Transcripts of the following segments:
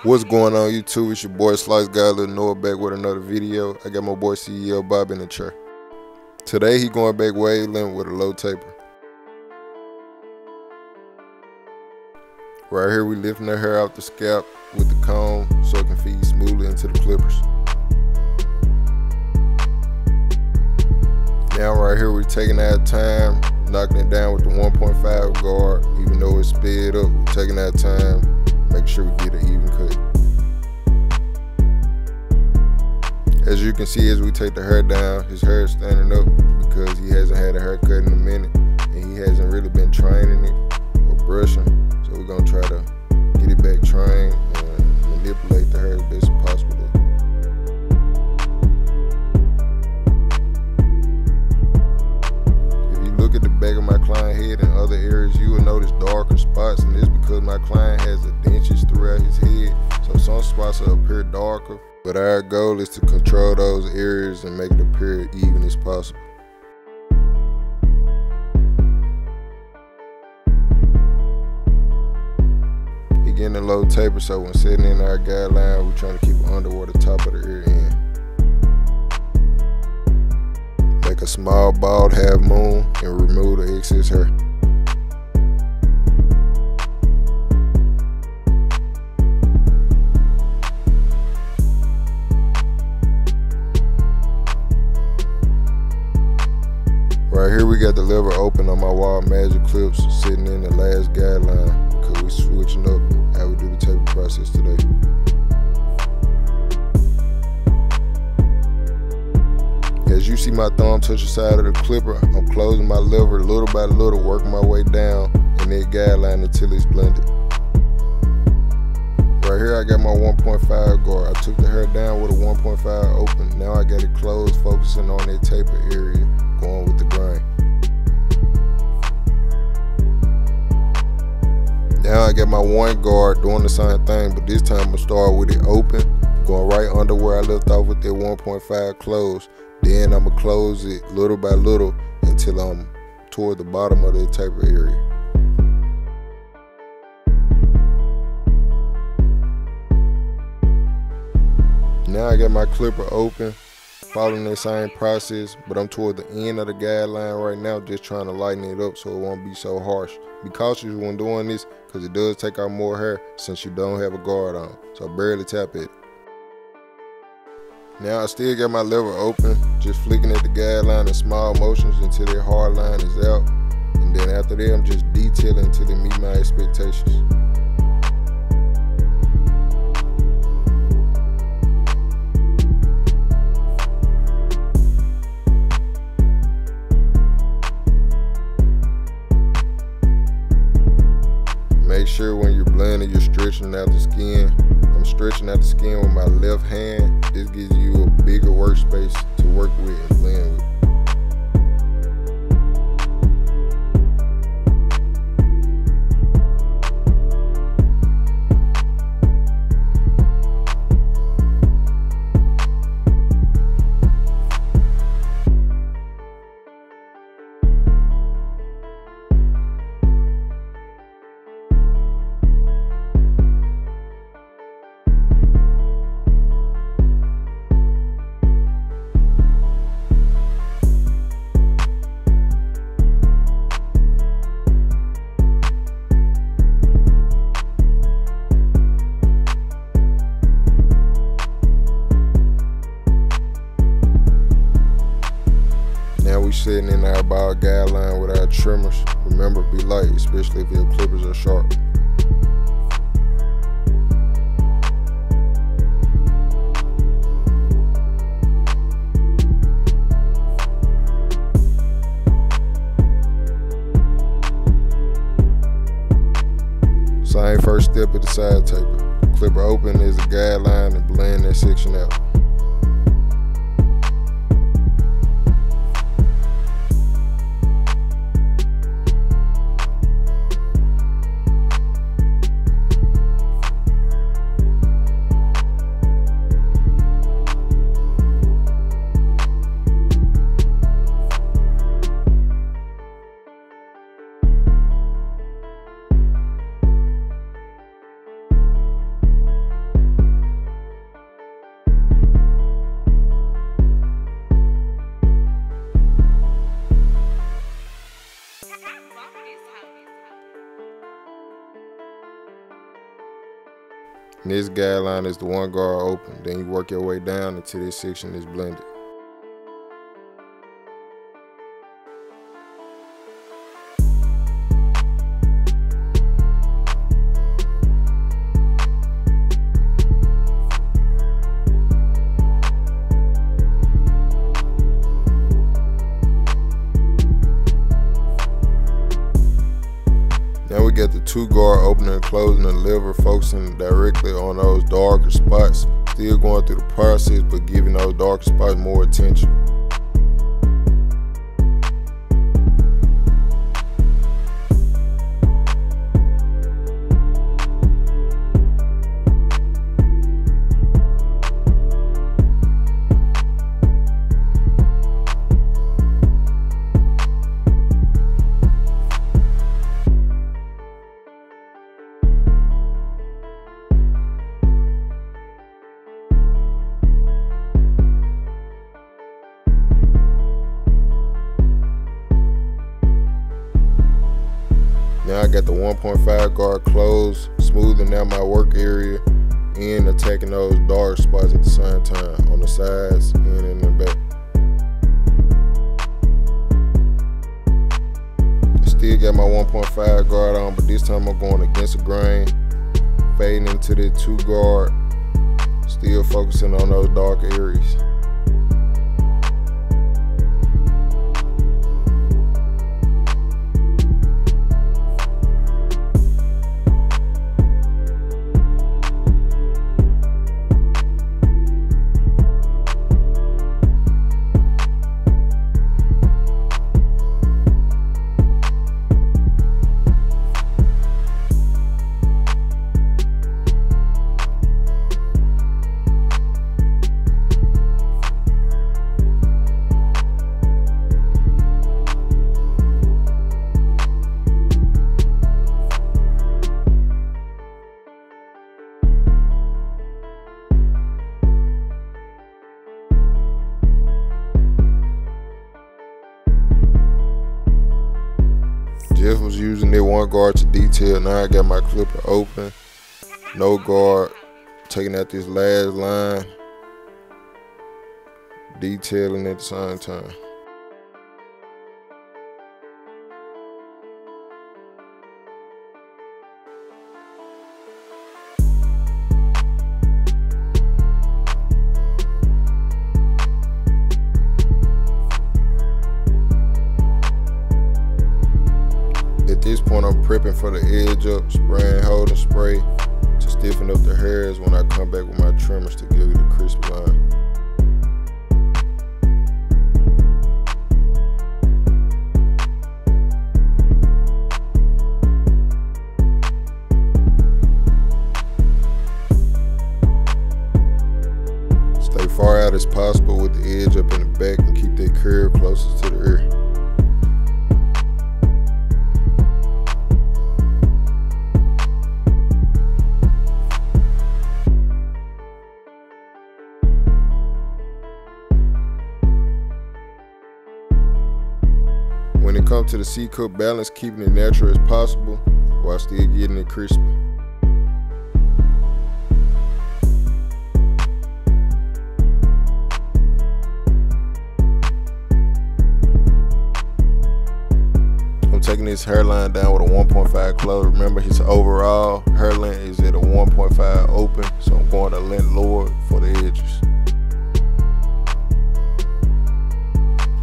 What's going on YouTube? It's your boy SliceGod, Little Noah, back with another video. I got my boy CEO Bob in the chair. Today he going back wave length with a low taper. Right here we lifting the hair out the scalp with the comb so it can feed smoothly into the clippers. Now right here we're taking our time, knocking it down with the 1.5 guard. Even though it's sped up, we're taking our time, making sure we get an even cut. As you can see, as we take the hair down, his hair is standing up because he hasn't had a haircut in a minute and he hasn't really been training it or brushing. So we're gonna try to get it back trained and manipulate the hair as best as possible. If you look at the back of my client head and other areas, you will notice darker spots, and this because my client has the dentures throughout his head, so some spots will appear darker. But our goal is to control those areas and make it appear even as possible. He getting a low taper, so when setting in our guideline, we're trying to keep it under where the top of the ear end. Make a small bald half moon and remove the excess hair. Right here we got the lever open on my wall magic clips sitting in the last guideline because we're switching up how we do the taper process today. As you see my thumb touch the side of the clipper, I'm closing my lever little by little, working my way down in that guideline until it's blended. Right here I got my 1.5 guard. I took the hair down with a 1.5 open. Now I got it closed, focusing on that taper area, going with the grain. Now I got my 1 guard doing the same thing, but this time I'm gonna start with it open, going right under where I left off with that 1.5 closed. Then I'm gonna close it little by little until I'm toward the bottom of that taper area. Now I got my clipper open, following that same process, but I'm toward the end of the guideline right now, just trying to lighten it up so it won't be so harsh. Be cautious when doing this because it does take out more hair since you don't have a guard on, so barely tap it. Now I still got my lever open, just flicking at the guideline in small motions until that hard line is out, and then after that I'm just detailing until it meets my expectations. Make sure when you're blending, you're stretching out the skin. I'm stretching out the skin with my left hand. This gives you a bigger workspace to work with and blend with. Now we sitting in our bald guideline with our trimmers. Remember, be light, especially if your clippers are sharp. Same first step of the side taper. Clipper open is a guideline and blend that section out. And this guideline is the one guard open. Then you work your way down until this section is blended. Now we got the 2 guard opening and closing the lever, focusing directly on those darker spots. Still going through the process, but giving those darker spots more attention. Now I got the 1.5 guard closed, smoothing out my work area and attacking those dark spots at the same time on the sides and in the back. Still got my 1.5 guard on, but this time I'm going against the grain, fading into the 2 guard, still focusing on those dark areas. Just was using that 1 guard to detail. Now I got my clipper open, no guard, taking out this last line, detailing at the same time. At this point, I'm prepping for the edge up, spraying, holding spray to stiffen up the hairs when I come back with my trimmers to give it a crisp line. Stay far out as possible with the edge up in the back and keep that curve closest to the ear. When it comes to the C-cup balance, keeping it natural as possible while still getting it crispy. I'm taking this hairline down with a 1.5 close. Remember, his overall hairline is at a 1.5 open, so I'm going a length lower for the edges.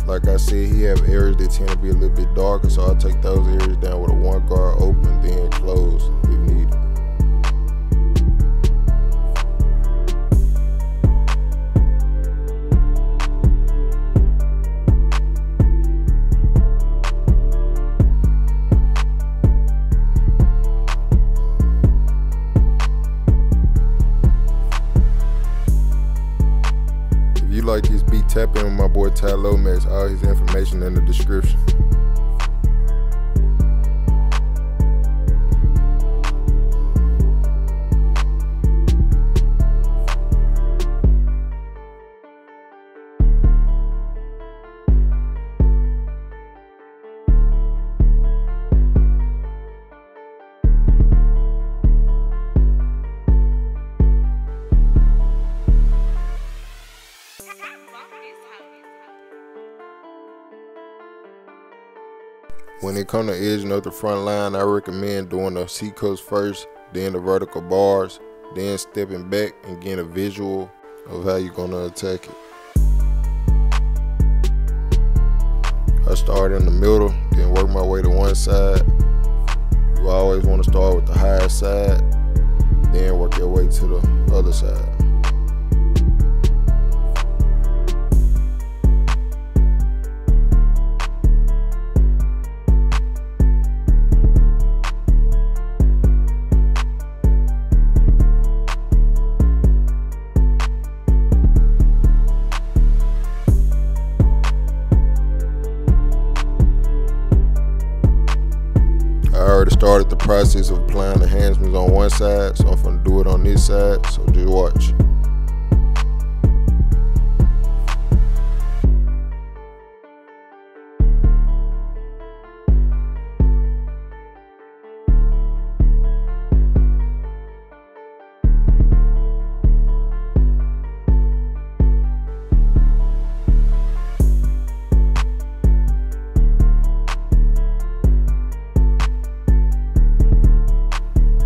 Like I said, he have areas that tend to be a little bit darker, so I'll take those areas down with a 1 guard open, then close if needed. If you like this beat, tap in with my boy Ty Lomax. All his information in the description. When it comes to edging up the front line, I recommend doing the C-cuts first, then the vertical bars, then stepping back and getting a visual of how you're gonna attack it. I start in the middle, then work my way to one side. You always want to start with the highest side, then work your way to the other side. I already started the process of applying enhancements on one side, so I'm gonna do it on this side, so just watch.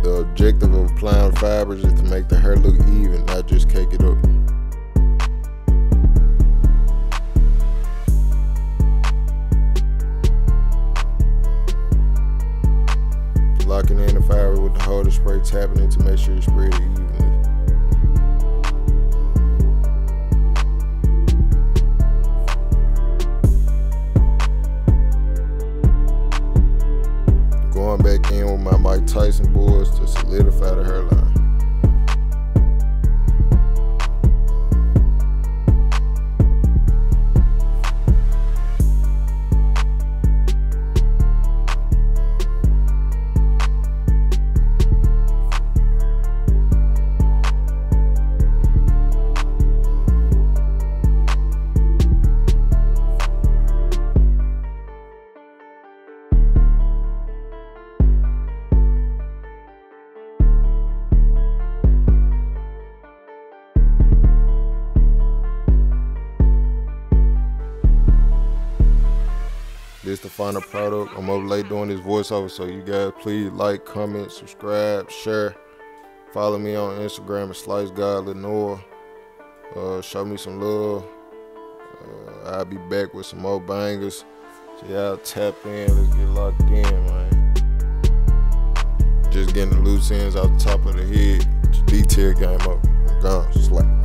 The objective of applying fibers is to make the hair look even, not just cake it up. Locking in the fiber with the holder spray, tapping it to make sure you spread it evenly. Going back in with my Mike Tyson boards to solidify the hairline. This is the final product. I'm up late doing this voiceover, so you guys please like, comment, subscribe, share. Follow me on Instagram at SliceGod Lenore. Show me some love. I'll be back with some more bangers. So y'all tap in, let's get locked in, man. Just getting the loose ends off the top of the head. Detail game up. I'm gone. Slap.